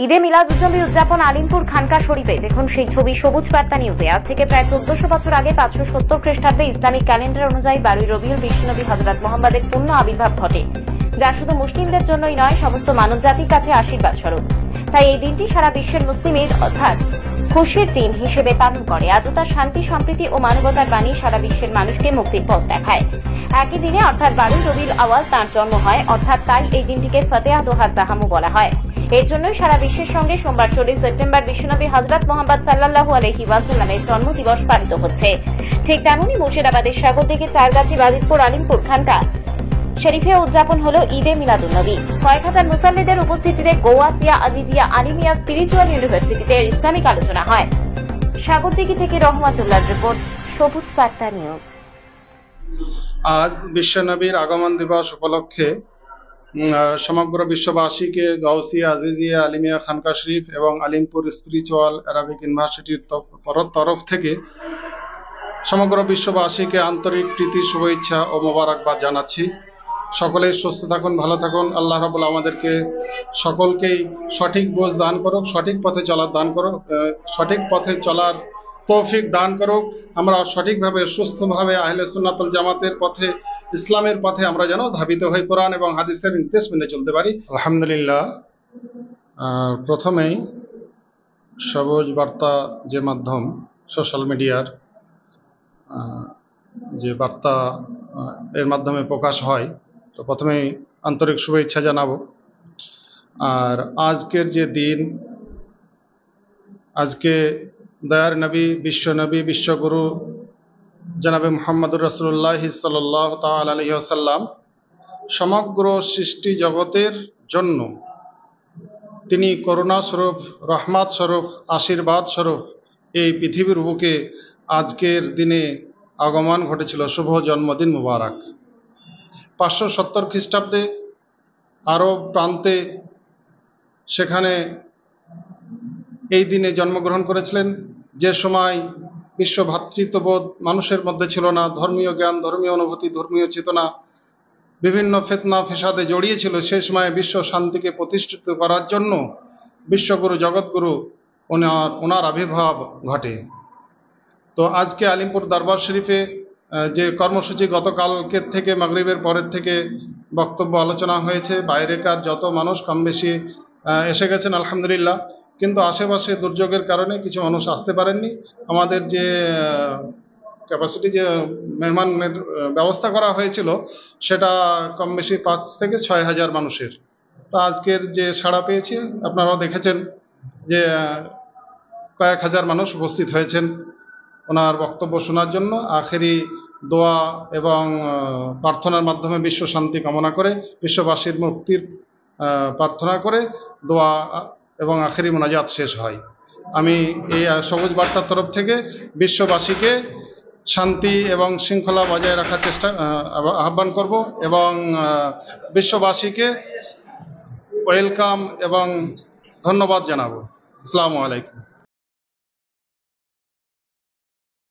ঈদে মিলাদুন্নবী উদযাপন আলিমপুর খানকা শরীফে। দেখুন সেই ছবি সবুজ বার্তা নিউজে। আজ থেকে প্রায় 1400 বছর আগে 570 খ্রিস্টাব্দে ইসলামিক ক্যালেন্ডার অনুযায়ী 12 রবিউল বিশ্বনবী হযরত মুহাম্মদের পূর্ণ আবির্ভাব ঘটে, যা শুধু মুসলিমদের জন্যই নয়, সমস্ত মানবজাতির কাছে আশীর্বাদ স্বরূপ। তাই এই দিনটি সারা বিশ্বের মুসলিম ঈদ অর্থাৎ খুশির দিন হিসেবে পালন করে। আজও তার শান্তি, সম্প্রীতি ও মানবতার বাণী সারা বিশ্বের মানুষকে মুক্তির পথ দেখায়। একই দিনে অর্থাৎ 12 রবিউল আওয়াল তাঁর জন্ম হয়, অর্থাৎ তাই এই দিনটিকে ফতেহা দোহাজ তাহামু বলা হয়। এর জন্যই সারা বিশ্বের সঙ্গে সোমবার 16 সেপ্টেম্বর বিশ্বনবী হযরত মুহাম্মদ সাল্লাল্লাহু আলাইহি ওয়াসাল্লামের জন্মদিবস পালিত হচ্ছে। ঠিক তেমনি মুর্শিদাবাদের সাগরদিঘি, চারগাছি, বাজিতপুর, আলিমপুর খানকা শরীফে উদযাপন হলো ঈদে মিলাদুন্নবী। কয়েক হাজার মুসাল্লিদের উপস্থিতিতে গোয়াসিয়া আজিজিয়া আলিমিয়া স্পিরিচুয়াল ইউনিভার্সিটিতে ইসলামিক আলোচনা হয়। সাগরদিঘি থেকে রহমাতুল্লাহর রিপোর্ট, সবুজ বার্তা নিউজ। আজ বিশ্বনবীর আগমন দিবস উপলক্ষে সমগ্র বিশ্ববাসীকে গাউসিয়া আজিজিয়া আলিমিয়া খানকা শরীফ এবং আলিমপুর স্পিরিচুয়াল অ্যারাবিক ইউনিভার্সিটির তরফ থেকে সমগ্র বিশ্ববাসীকে আন্তরিক প্রীতি, শুভেচ্ছা ও মোবারকবাদ জানাচ্ছি। সকলেই সুস্থ থাকুন, ভালো থাকুন। আল্লাহ রাব্বুল আমাদেরকে সকলকেই সঠিক বোঝ দান করুক, সঠিক পথে চলার দান করুক, সঠিক পথে চলার তৌফিক দান করুক। আমরা সঠিকভাবে, সুস্থভাবে আহলে সুন্নাত ওয়াল জামাতের পথে, ইসলামের পথে আমরা যেন ধাবিত হই, কোরআন এবং হাদিসের নির্দেশ মেনে চলতে পারি। আলহামদুলিল্লাহ। প্রথমেই সবুজ বার্তা যে মাধ্যম, সোশ্যাল মিডিয়ার যে বার্তা এর মাধ্যমে প্রকাশ হয়, তো প্রথমেই আন্তরিক শুভেচ্ছা জানাবো। আর আজকের যে দিন, আজকে দয়ার নবী, বিশ্বনবী, বিশ্বগুরু জনাবে মুহাম্মদুর রাসূলুল্লাহ সাল্লাল্লাহু তাআলা আলাইহি ওয়াসাল্লাম সমগ্র সৃষ্টি জগতের জন্য তিনি করুণা স্বরূপ, রহমত স্বরূপ, আশীর্বাদ স্বরূপ এই পৃথিবীর বুকে আজকের দিনে আগমন ঘটেছিল। শুভ জন্মদিন মুবারক। 570 খ্রিস্টাব্দে আরব প্রান্তে সেখানে এই দিনে জন্মগ্রহণ করেছিলেন, যে সময় বিশ্ব ভ্রাতৃত্ববোধ মানুষের মধ্যে ছিল না, ধর্মীয় জ্ঞান, ধর্মীয় অনুভূতি, ধর্মীয় চেতনা বিভিন্ন ফিতনা ফেসাদে জড়িয়েছিল। সেই সময় বিশ্ব শান্তিকে প্রতিষ্ঠিত করার জন্য বিশ্বগুরু, জগৎগুরু ওনার আবির্ভাব ঘটে। তো আজকে আলিমপুর দরবার শরীফে যে কর্মসূচি, গতকালকের থেকে মাগরিবের পরের থেকে বক্তব্য আলোচনা হয়েছে, বাইরেকার যত মানুষ কম বেশি এসে গেছেন আলহামদুলিল্লাহ। কিন্তু আশেপাশে দুর্যোগের কারণে কিছু মানুষ আসতে পারেননি। আমাদের যে ক্যাপাসিটি, যে মেহমানের ব্যবস্থা করা হয়েছিল, সেটা কম বেশি 5 থেকে 6 হাজার মানুষের। তো আজকের যে সাড়া পেয়েছি, আপনারাও দেখেছেন যে কয়েক হাজার মানুষ উপস্থিত হয়েছেন ওনার বক্তব্য শোনার জন্য। আখেরি দোয়া এবং প্রার্থনার মাধ্যমে বিশ্ব শান্তি কামনা করে, বিশ্ববাসীর মুক্তির প্রার্থনা করে দোয়া এবং আখেরি মোনাজাত শেষ হয়। আমি এই সবুজ বার্তার তরফ থেকে বিশ্ববাসীকে শান্তি এবং শৃঙ্খলা বজায় রাখার আহ্বান করব এবং বিশ্ববাসীকে ওয়েলকাম এবং ধন্যবাদ জানাবো। আসসালামু আলাইকুম।